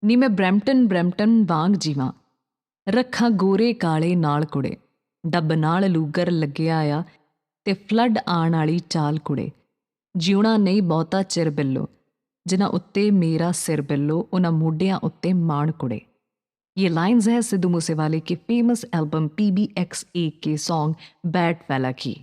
ਨੀ ਮੈਂ Brampton Brampton ਵਾਂਗ ਜੀਵਾਂ, ਰੱਖਾਂ ਗੋਰੇ ਕਾਲੇ ਨਾਲ ਕੁੜੇ, ਡੱਬ ਨਾਲ ਲੂਗਰ ਲੱਗਿਆ ਆ ਤੇ ਫਲੱਡ ਆਣ ਵਾਲੀ ਚਾਲ ਕੁੜੇ, ਜਿਉਣਾ ਨਹੀਂ ਬਹੁਤਾ ਚਿਰ ਬਿੱਲੋ, ਜਿਨ੍ਹਾਂ ਉੱਤੇ ਮੇਰਾ सिर बिल्लो उन्हां मोढियां उत्ते माण कुड़े। ये लाइंस है सिद्धू मूसेवाले की फेमस एल्बम PBXA के सॉन्ग बैड फैला की।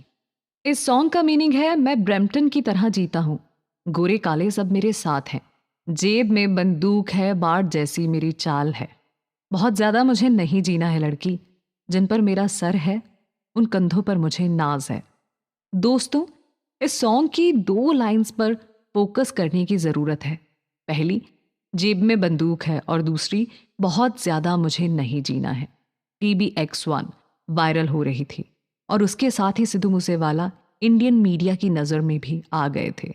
इस सॉन्ग का मीनिंग है, मैं ब्रैम्पटन की तरह जीता हूँ, गोरे काले सब मेरे साथ हैं, जेब में बंदूक है, बाढ़ जैसी मेरी चाल है, बहुत ज़्यादा मुझे नहीं जीना है लड़की, जिन पर मेरा सर है उन कंधों पर मुझे नाज है। दोस्तों, इस सॉन्ग की दो लाइंस पर फोकस करने की ज़रूरत है। पहली, जेब में बंदूक है, और दूसरी, बहुत ज़्यादा मुझे नहीं जीना है। PBX1 वायरल हो रही थी और उसके साथ ही सिद्धू मूसेवाला इंडियन मीडिया की नज़र में भी आ गए थे।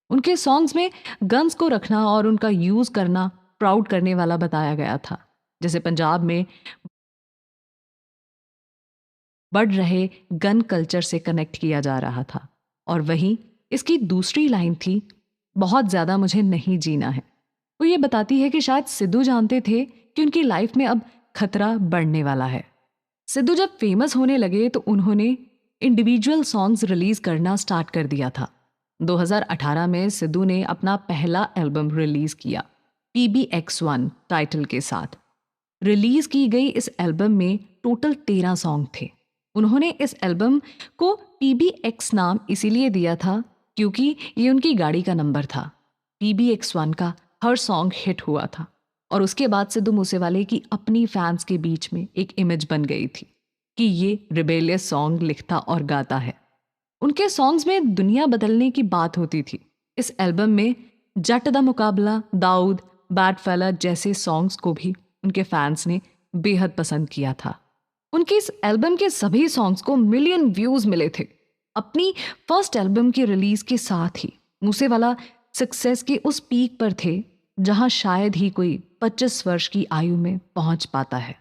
उनके सॉन्ग्स में गन्स को रखना और उनका यूज़ करना प्राउड करने वाला बताया गया था, जैसे पंजाब में बढ़ रहे गन कल्चर से कनेक्ट किया जा रहा था। और वहीं इसकी दूसरी लाइन थी, बहुत ज़्यादा मुझे नहीं जीना है। वो ये बताती है कि शायद सिद्धू जानते थे कि उनकी लाइफ में अब खतरा बढ़ने वाला है। सिद्धू जब फेमस होने लगे तो उन्होंने इंडिविजुअल सॉन्ग्स रिलीज करना स्टार्ट कर दिया था। 2018 में सिद्धू ने अपना पहला एल्बम रिलीज किया, PBX1 टाइटल के साथ। रिलीज की गई इस एल्बम में टोटल 13 सॉन्ग थे। उन्होंने इस एल्बम को PBX नाम इसीलिए दिया था क्योंकि ये उनकी गाड़ी का नंबर था। PBX1 का हर सॉन्ग हिट हुआ था और उसके बाद सिद्धू मूसेवाले की अपनी फैंस के बीच में एक इमेज बन गई थी कि ये रिबेलियस सॉन्ग लिखता और गाता है। उनके सॉन्ग्स में दुनिया बदलने की बात होती थी। इस एल्बम में जट दा मुकाबला, दाऊद, बैड फेला जैसे सॉन्ग्स को भी उनके फैंस ने बेहद पसंद किया था। उनके इस एल्बम के सभी सॉन्ग्स को मिलियन व्यूज मिले थे। अपनी फर्स्ट एल्बम की रिलीज के साथ ही मूसेवाला सक्सेस के उस पीक पर थे जहां शायद ही कोई 25 वर्ष की आयु में पहुंच पाता है।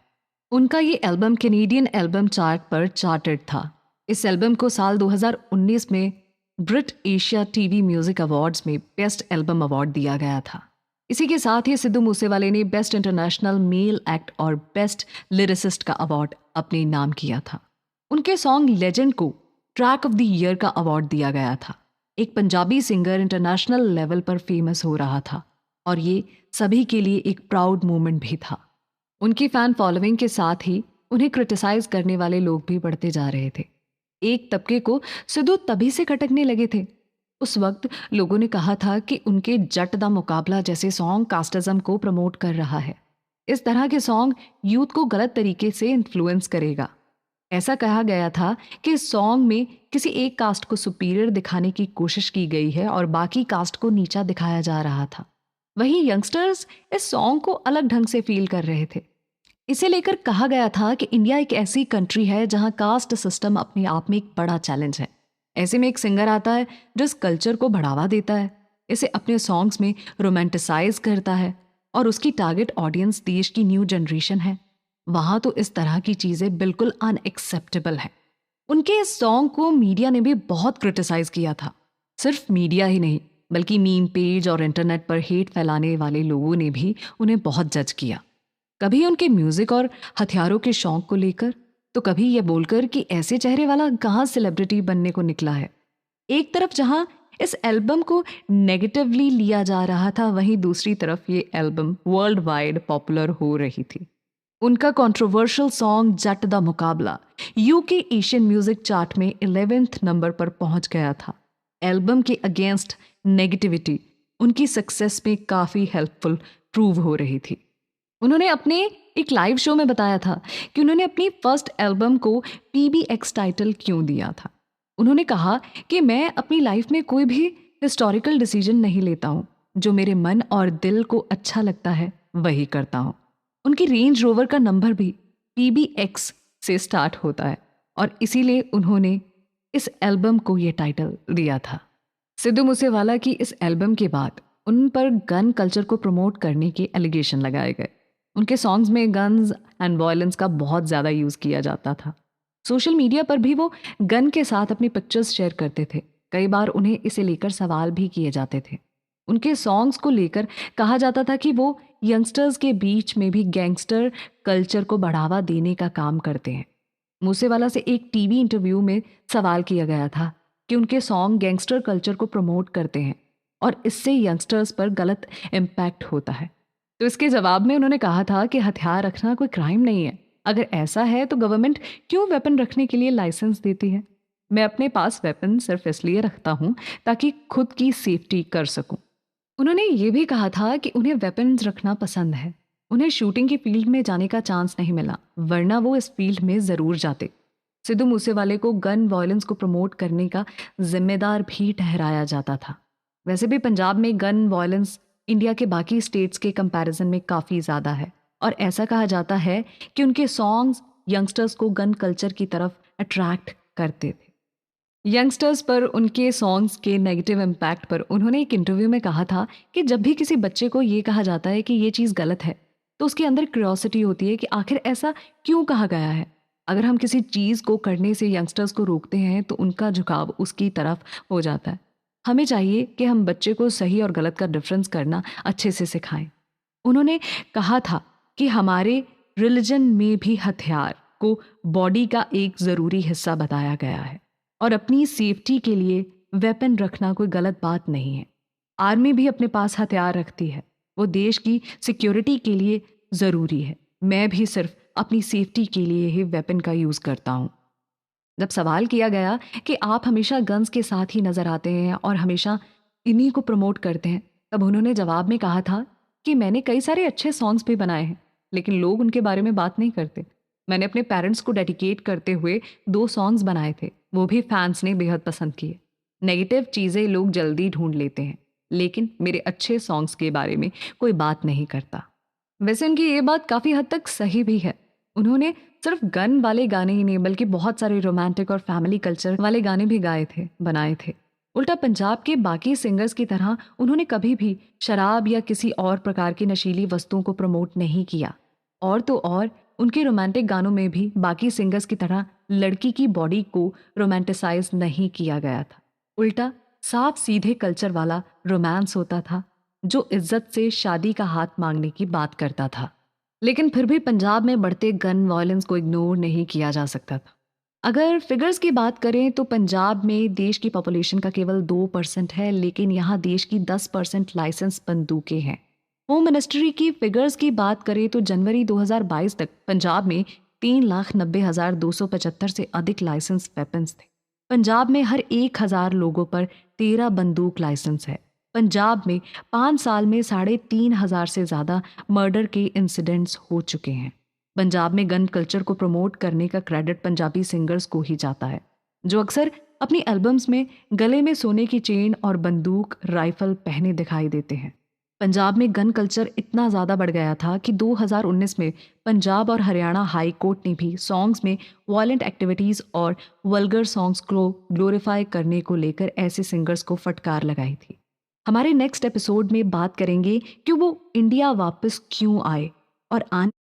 उनका ये एल्बम कैनेडियन एल्बम चार्ट पर चार्टेड था। इस एल्बम को साल 2019 में ब्रिट एशिया टीवी म्यूजिक अवार्ड्स में बेस्ट एल्बम अवार्ड दिया गया था। इसी के साथ ही सिद्धू मूसेवाले ने बेस्ट इंटरनेशनल मेल एक्ट और बेस्ट लिरिसिस्ट का अवार्ड अपने नाम किया था। उनके सॉन्ग लेजेंड को ट्रैक ऑफ द ईयर का अवार्ड दिया गया था। एक पंजाबी सिंगर इंटरनेशनल लेवल पर फेमस हो रहा था और ये सभी के लिए एक प्राउड मोमेंट भी था। उनकी फैन फॉलोइंग के साथ ही उन्हें क्रिटिसाइज करने वाले लोग भी बढ़ते जा रहे थे। एक तबके को सिद्धू तभी से खटकने लगे थे। उस वक्त लोगों ने कहा था कि उनके जट दा मुकाबला जैसे सॉन्ग कास्टिज्म को प्रमोट कर रहा है। इस तरह के सॉन्ग यूथ को गलत तरीके से इन्फ्लुएंस करेगा। ऐसा कहा गया था कि इस सॉन्ग में किसी एक कास्ट को सुपीरियर दिखाने की कोशिश की गई है और बाकी कास्ट को नीचा दिखाया जा रहा था। वहीं यंगस्टर्स इस सॉन्ग को अलग ढंग से फील कर रहे थे। इसे लेकर कहा गया था कि इंडिया एक ऐसी कंट्री है जहां कास्ट सिस्टम अपने आप में एक बड़ा चैलेंज है। ऐसे में एक सिंगर आता है जो इस कल्चर को बढ़ावा देता है, इसे अपने सॉन्ग्स में रोमांटिसाइज करता है और उसकी टारगेट ऑडियंस देश की न्यू जनरेशन है। वहां तो इस तरह की चीजें बिल्कुल अनएक्सेप्टेबल है। उनके इस सॉन्ग को मीडिया ने भी बहुत क्रिटिसाइज किया था। सिर्फ मीडिया ही नहीं बल्कि मीम पेज और इंटरनेट पर हेट फैलाने वाले लोगों ने भी उन्हें बहुत जज किया। कभी उनके म्यूजिक और हथियारों के शौक को लेकर, तो कभी यह बोलकर कि ऐसे चेहरे वाला कहाँ सेलिब्रिटी बनने को निकला है। एक तरफ जहां इस एल्बम को नेगेटिवली लिया जा रहा था, वहीं दूसरी तरफ ये एल्बम वर्ल्ड वाइड पॉपुलर हो रही थी। उनका कंट्रोवर्शियल सॉन्ग जट दा मुकाबला यूके एशियन म्यूजिक चार्ट में 11th नंबर पर पहुंच गया था। एल्बम के अगेंस्ट नेगेटिविटी उनकी सक्सेस में काफ़ी हेल्पफुल प्रूव हो रही थी। उन्होंने अपने एक लाइव शो में बताया था कि उन्होंने अपनी फर्स्ट एल्बम को PBX टाइटल क्यों दिया था। उन्होंने कहा कि मैं अपनी लाइफ में कोई भी हिस्टोरिकल डिसीजन नहीं लेता हूँ, जो मेरे मन और दिल को अच्छा लगता है वही करता हूँ। उनकी रेंज रोवर का नंबर भी PBX से स्टार्ट होता है और इसीलिए उन्होंने इस एल्बम को ये टाइटल दिया था। सिद्धू मूसेवाला की इस एल्बम के बाद उन पर गन कल्चर को प्रमोट करने के एलिगेशन लगाए गए। उनके सॉन्ग्स में गन्स एंड वायलेंस का बहुत ज़्यादा यूज़ किया जाता था। सोशल मीडिया पर भी वो गन के साथ अपनी पिक्चर्स शेयर करते थे। कई बार उन्हें इसे लेकर सवाल भी किए जाते थे। उनके सॉन्ग्स को लेकर कहा जाता था कि वो यंगस्टर्स के बीच में भी गैंगस्टर कल्चर को बढ़ावा देने का काम करते हैं। मूसेवाला से एक टीवी इंटरव्यू में सवाल किया गया था कि उनके सॉन्ग गैंगस्टर कल्चर को प्रमोट करते हैं और इससे यंगस्टर्स पर गलत इम्पैक्ट होता है। तो इसके जवाब में उन्होंने कहा था कि हथियार रखना कोई क्राइम नहीं है। अगर ऐसा है तो गवर्नमेंट क्यों वेपन रखने के लिए लाइसेंस देती है? मैं अपने पास वेपन सिर्फ इसलिए रखता हूँ ताकि खुद की सेफ्टी कर सकूं। उन्होंने ये भी कहा था कि उन्हें वेपन्स रखना पसंद है। उन्हें शूटिंग की फील्ड में जाने का चांस नहीं मिला, वरना वो इस फील्ड में ज़रूर जाते। सिद्धू मूसेवाले को गन वायलेंस को प्रमोट करने का जिम्मेदार भी ठहराया जाता था। वैसे भी पंजाब में गन वायलेंस इंडिया के बाकी स्टेट्स के कंपैरिजन में काफ़ी ज़्यादा है और ऐसा कहा जाता है कि उनके सॉन्ग्स यंगस्टर्स को गन कल्चर की तरफ अट्रैक्ट करते थे। यंगस्टर्स पर उनके सॉन्ग्स के नेगेटिव इम्पैक्ट पर उन्होंने एक इंटरव्यू में कहा था कि जब भी किसी बच्चे को ये कहा जाता है कि ये चीज़ गलत है, तो उसके अंदर क्यूरियोसिटी होती है कि आखिर ऐसा क्यों कहा गया है। अगर हम किसी चीज़ को करने से यंगस्टर्स को रोकते हैं तो उनका झुकाव उसकी तरफ हो जाता है। हमें चाहिए कि हम बच्चे को सही और गलत का डिफरेंस करना अच्छे से सिखाएं। उन्होंने कहा था कि हमारे रिलीजन में भी हथियार को बॉडी का एक ज़रूरी हिस्सा बताया गया है और अपनी सेफ्टी के लिए वेपन रखना कोई गलत बात नहीं है। आर्मी भी अपने पास हथियार रखती है, वो देश की सिक्योरिटी के लिए ज़रूरी है। मैं भी सिर्फ अपनी सेफ्टी के लिए ही वेपन का यूज़ करता हूँ। जब सवाल किया गया कि आप हमेशा गन्स के साथ ही नज़र आते हैं और हमेशा इन्हीं को प्रमोट करते हैं, तब उन्होंने जवाब में कहा था कि मैंने कई सारे अच्छे सॉन्ग्स भी बनाए हैं, लेकिन लोग उनके बारे में बात नहीं करते। मैंने अपने पेरेंट्स को डेडिकेट करते हुए 2 सॉन्ग्स बनाए थे, वो भी फैंस ने बेहद पसंद किए। नेगेटिव चीज़ें लोग जल्दी ढूंढ लेते हैं, लेकिन मेरे अच्छे सॉन्ग्स के बारे में कोई बात नहीं करता। वैसे उनकी ये बात काफ़ी हद तक सही भी है। उन्होंने सिर्फ गन वाले गाने ही नहीं बल्कि बहुत सारे रोमांटिक और फैमिली कल्चर वाले गाने भी गाए थे, बनाए थे। उल्टा पंजाब के बाकी सिंगर्स की तरह उन्होंने कभी भी शराब या किसी और प्रकार की नशीली वस्तुओं को प्रमोट नहीं किया। और तो और उनके रोमांटिक गानों में भी बाकी सिंगर्स की तरह लड़की की बॉडी को रोमांटिसाइज नहीं किया गया था। उल्टा साफ सीधे कल्चर वाला रोमांस होता था जो इज्जत से शादी का हाथ मांगने की बात करता था। लेकिन फिर भी पंजाब में बढ़ते गन वायलेंस को इग्नोर नहीं किया जा सकता था। अगर फिगर्स की बात करें तो पंजाब में देश की पॉपुलेशन का केवल 2% है, लेकिन यहाँ देश की 10% लाइसेंस बंदूकें हैं। होम मिनिस्ट्री की फिगर्स की बात करें तो जनवरी 2022 तक पंजाब में 3,90,275 से अधिक लाइसेंस वेपन्स थे। पंजाब में हर 1,000 लोगों पर 13 बंदूक लाइसेंस है। पंजाब में 5 साल में 3,500 से ज़्यादा मर्डर के इंसिडेंट्स हो चुके हैं। पंजाब में गन कल्चर को प्रमोट करने का क्रेडिट पंजाबी सिंगर्स को ही जाता है, जो अक्सर अपनी एल्बम्स में गले में सोने की चेन और बंदूक राइफल पहने दिखाई देते हैं। पंजाब में गन कल्चर इतना ज़्यादा बढ़ गया था कि 2019 में पंजाब और हरियाणा हाई कोर्ट ने भी सॉन्ग्स में वायलेंट एक्टिविटीज़ और वल्गर सॉन्ग्स को ग्लोरीफाई करने को लेकर ऐसे सिंगर्स को फटकार लगाई थी। हमारे नेक्स्ट एपिसोड में बात करेंगे कि वो इंडिया वापस क्यों आए और आने